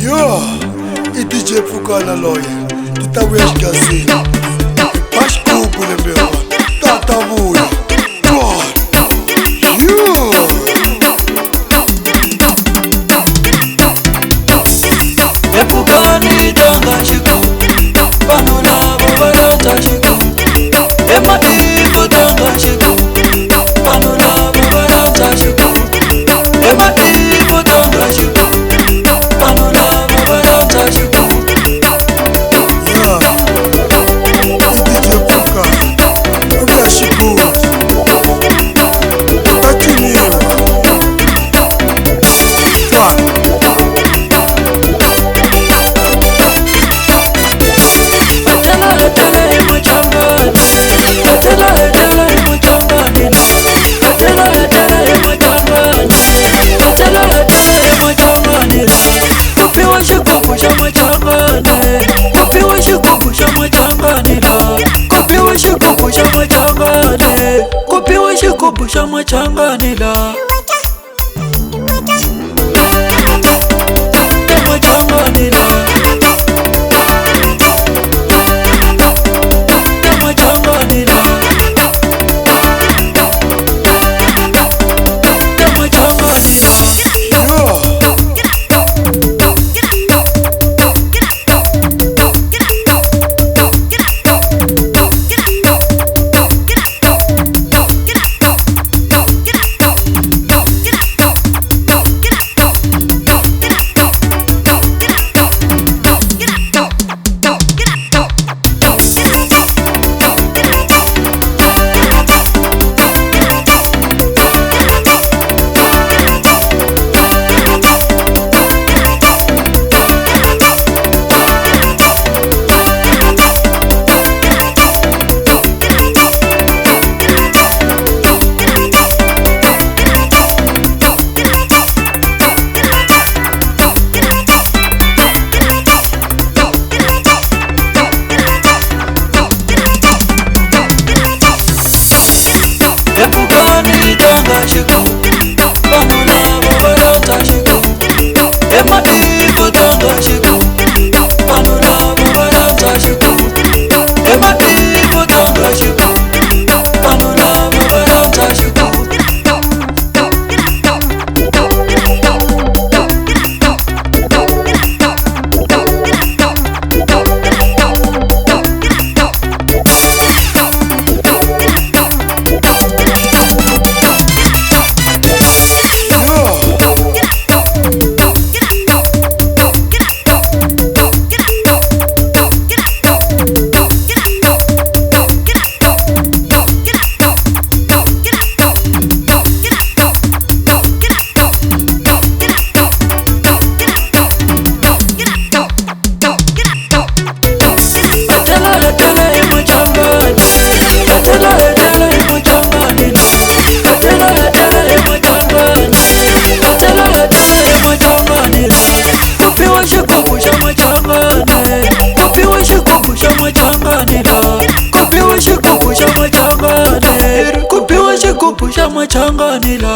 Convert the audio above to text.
Yo, i DJ Pfukana loye, titabuya xigazini. Baxigugu lembewa, tata vuya. God. Yo. Epukani danga chiku, banuna babarata chiku. Emadivo danga chiku, banuna babarata chiku. Emadivo danga chiku, banuna babarata chiku. Yeah, i DJ Pfukana, abuya xigugu. Tatiniwa. Kopiwa xigubu xa machangani la machangani la machangani la machangani la. Epukani danga chiku, banuna babarata chiku. Emadivo danga chiku, banuna babarata chiku. Emadivo danga chiku, banuna babarata chiku. Kopiwa xigubu xa machangani la